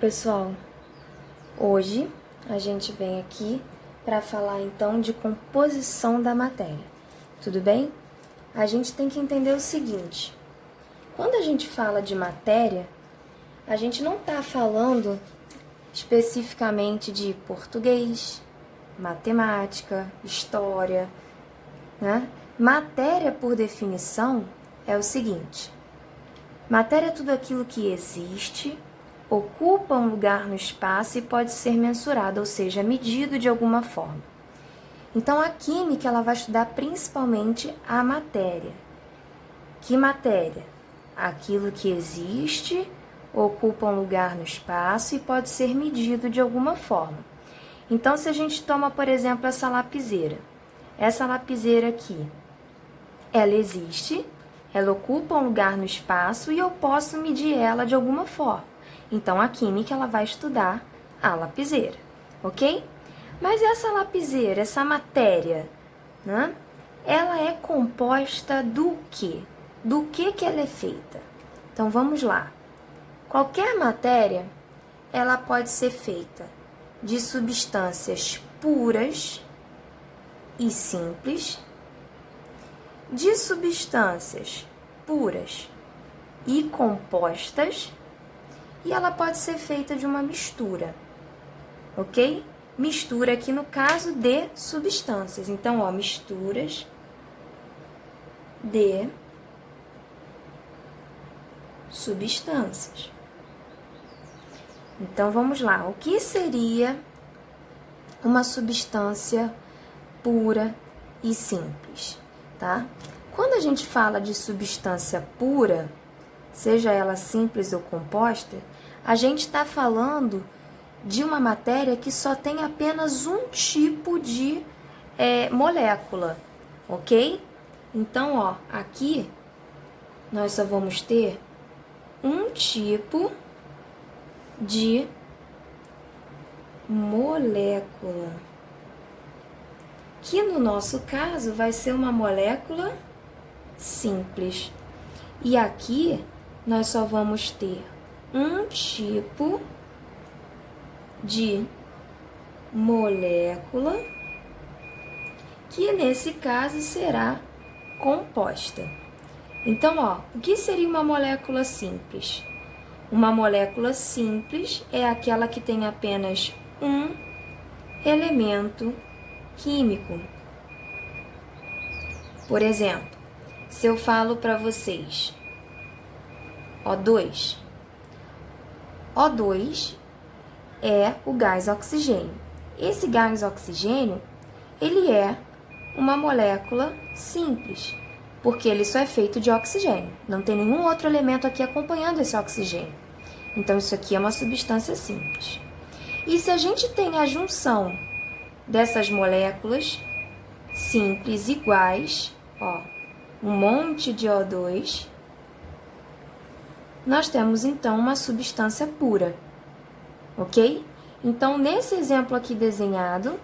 pessoal, hoje a gente vem aqui para falar então de composição da matéria, tudo bem? A gente tem que entender o seguinte: quando a gente fala de matéria, a gente não está falando especificamente de português, matemática, história, né? Matéria, por definição, é o seguinte: matéria é tudo aquilo que existe, ocupa um lugar no espaço e pode ser mensurado, ou seja, medido de alguma forma. Então, a química ela vai estudar principalmente a matéria. Que matéria? Aquilo que existe, ocupa um lugar no espaço e pode ser medido de alguma forma. Então, se a gente toma, por exemplo, essa lapiseira aqui, ela existe, ela ocupa um lugar no espaço e eu posso medir ela de alguma forma. Então, a química ela vai estudar a lapiseira, ok? Mas essa lapiseira, essa matéria, né? Ela é composta do quê? Do que ela é feita? Então, vamos lá. Qualquer matéria, ela pode ser feita de substâncias puras e simples, de substâncias puras e compostas, e ela pode ser feita de uma mistura, ok? Mistura aqui no caso de substâncias. Então, ó, misturas de substâncias. Então, vamos lá. O que seria uma substância pura e simples, tá? Quando a gente fala de substância pura, seja ela simples ou composta, a gente está falando de uma matéria que só tem apenas um tipo de molécula, ok? Então, ó, aqui nós só vamos ter um tipo de molécula, que no nosso caso vai ser uma molécula simples. E aqui nós só vamos ter um tipo de molécula, que nesse caso será composta. Então, ó, o que seria uma molécula simples? Uma molécula simples é aquela que tem apenas um elemento químico. Por exemplo, se eu falo para vocês O2, O2 é o gás oxigênio. Esse gás oxigênio, ele é uma molécula simples, porque ele só é feito de oxigênio. Não tem nenhum outro elemento aqui acompanhando esse oxigênio. Então, isso aqui é uma substância simples. E se a gente tem a junção dessas moléculas simples iguais, ó, um monte de O2, nós temos então uma substância pura, ok? Então, nesse exemplo aqui desenhado,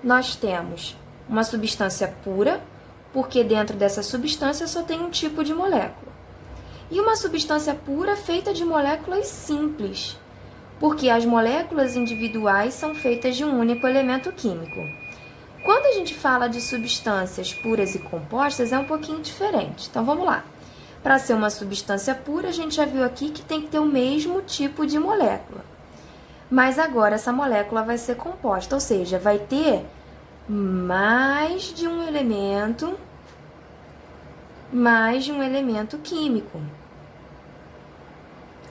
nós temos uma substância pura, porque dentro dessa substância só tem um tipo de molécula. E uma substância pura feita de moléculas simples, porque as moléculas individuais são feitas de um único elemento químico. Quando a gente fala de substâncias puras e compostas, é um pouquinho diferente. Então, vamos lá. Para ser uma substância pura, a gente já viu aqui que tem que ter o mesmo tipo de molécula. Mas agora essa molécula vai ser composta, ou seja, vai ter mais de um elemento químico.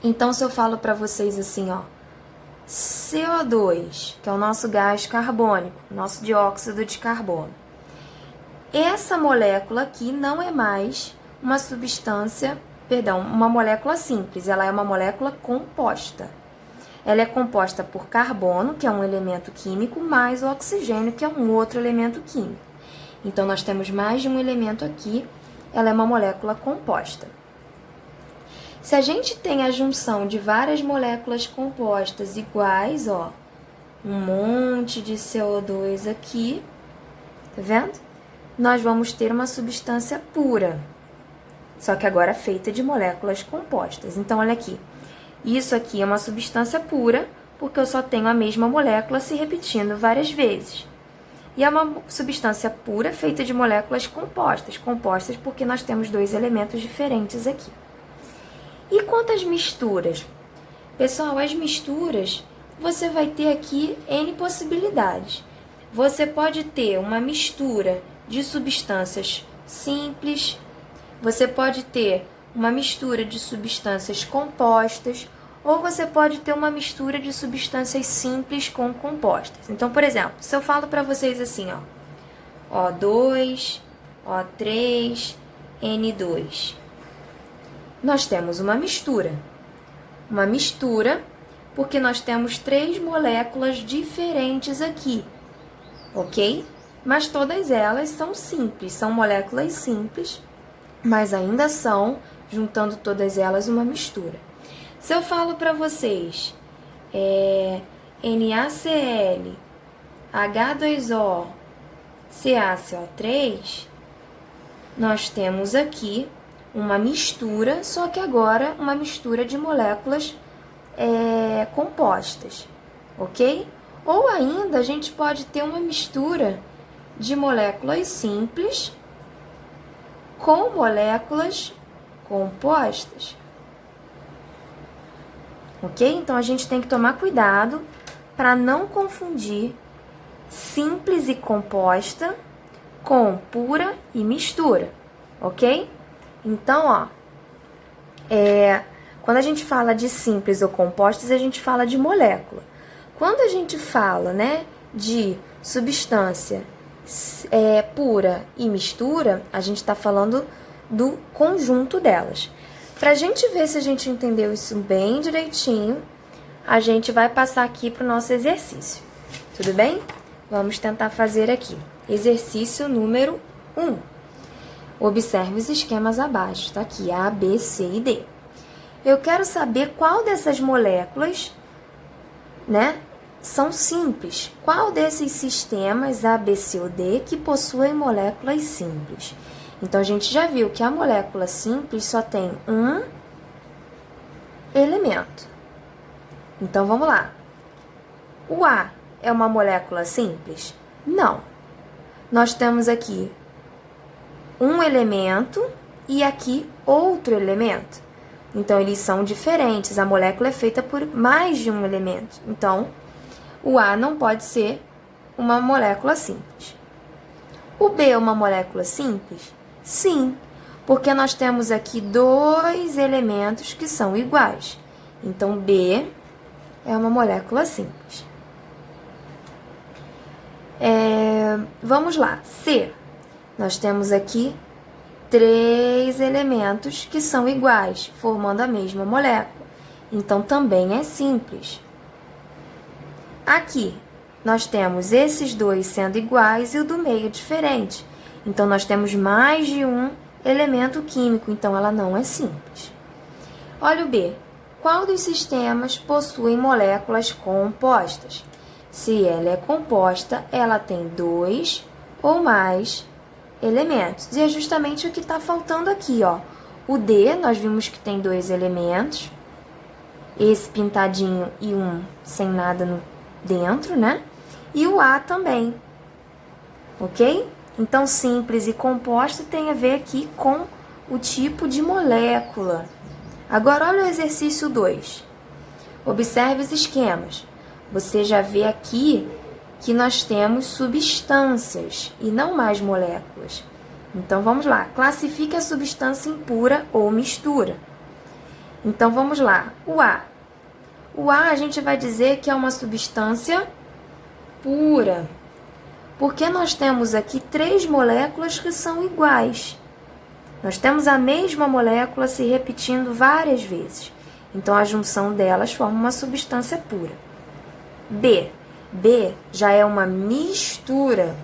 Então, se eu falo para vocês assim, ó, CO2, que é o nosso gás carbônico, nosso dióxido de carbono. Essa molécula aqui não é mais uma substância, uma molécula simples, ela é uma molécula composta. Ela é composta por carbono, que é um elemento químico, mais o oxigênio, que é um outro elemento químico. Então, nós temos mais de um elemento aqui, ela é uma molécula composta. Se a gente tem a junção de várias moléculas compostas iguais, ó, um monte de CO2 aqui, tá vendo? Nós vamos ter uma substância pura, só que agora feita de moléculas compostas. Então, olha aqui, Isso aqui é uma substância pura, porque eu só tenho a mesma molécula se repetindo várias vezes. E é uma substância pura feita de moléculas compostas. Compostas porque nós temos dois elementos diferentes aqui. E quanto às misturas? Pessoal, as misturas, você vai ter aqui N possibilidades. Você pode ter uma mistura de substâncias simples, você pode ter uma mistura de substâncias compostas, ou você pode ter uma mistura de substâncias simples com compostas. Então, por exemplo, se eu falo para vocês assim, ó, O2, O3, N2. Nós temos uma mistura. Uma mistura porque nós temos 3 moléculas diferentes aqui, ok? Mas todas elas são simples, são moléculas simples, mas ainda são, juntando todas elas, uma mistura. Se eu falo para vocês NaCl, H2O, CaCO3, nós temos aqui uma mistura, só que agora uma mistura de moléculas compostas, ok? Ou ainda a gente pode ter uma mistura de moléculas simples com moléculas compostas. Ok? Então, a gente tem que tomar cuidado para não confundir simples e composta com pura e mistura, ok? Então, quando a gente fala de simples ou compostas, a gente fala de molécula. Quando a gente fala, de substância pura e mistura, a gente está falando do conjunto delas. Para a gente ver se a gente entendeu isso bem direitinho, a gente vai passar aqui para o nosso exercício. Tudo bem? Vamos tentar fazer aqui. Exercício número 1. Observe os esquemas abaixo, tá aqui, A, B, C e D. Eu quero saber qual dessas moléculas, são simples. Qual desses sistemas A, B, C ou D que possuem moléculas simples? Então, a gente já viu que a molécula simples só tem um elemento. Então, vamos lá. O A é uma molécula simples? Não. Nós temos aqui um elemento e aqui outro elemento. Então, eles são diferentes. A molécula é feita por mais de um elemento. Então, o A não pode ser uma molécula simples. O B é uma molécula simples? Sim, porque nós temos aqui 2 elementos que são iguais. Então, B é uma molécula simples. Vamos lá, C. Nós temos aqui 3 elementos que são iguais, formando a mesma molécula. Então, também é simples. Aqui, nós temos esses 2 sendo iguais e o do meio diferente. Então, nós temos mais de um elemento químico, então ela não é simples. Olha o B. Qual dos sistemas possui moléculas compostas? Se ela é composta, ela tem 2 ou mais elementos. E é justamente o que está faltando aqui, ó. O D, nós vimos que tem 2 elementos. Esse pintadinho e um sem nada dentro, E o A também. Ok? Então, simples e composta tem a ver aqui com o tipo de molécula. Agora, olha o exercício 2. Observe os esquemas. Você já vê aqui que nós temos substâncias e não mais moléculas. Então, vamos lá. Classifique a substância impura ou mistura. Então, vamos lá. O A. O A, a gente vai dizer que é uma substância pura. Porque nós temos aqui 3 moléculas que são iguais. Nós temos a mesma molécula se repetindo várias vezes. Então, a junção delas forma uma substância pura. B. B já é uma mistura.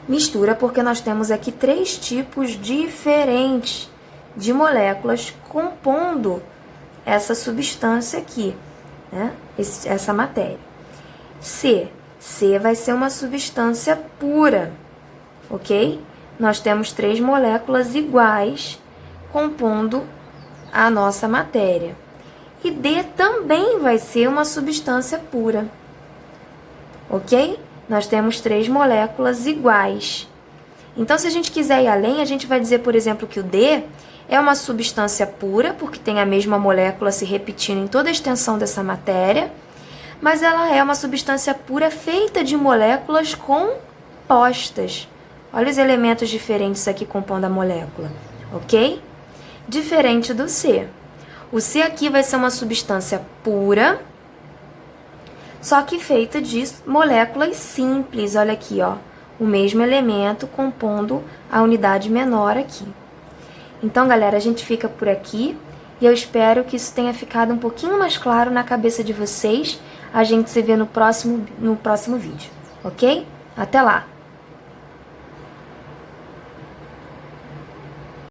Mistura porque nós temos aqui 3 tipos diferentes de moléculas compondo essa substância aqui, essa matéria. C. C vai ser uma substância pura, ok? Nós temos 3 moléculas iguais compondo a nossa matéria. E D também vai ser uma substância pura. Ok? Nós temos 3 moléculas iguais. Então, se a gente quiser ir além, a gente vai dizer, por exemplo, que o D é uma substância pura, porque tem a mesma molécula se repetindo em toda a extensão dessa matéria, mas ela é uma substância pura feita de moléculas compostas. Olha os elementos diferentes aqui compondo a molécula, ok? Diferente do C. O C aqui vai ser uma substância pura, só que feita de moléculas simples. Olha aqui, ó, o mesmo elemento compondo a unidade menor aqui. Então, galera, a gente fica por aqui e eu espero que isso tenha ficado um pouquinho mais claro na cabeça de vocês. A gente se vê no próximo vídeo, ok? Até lá!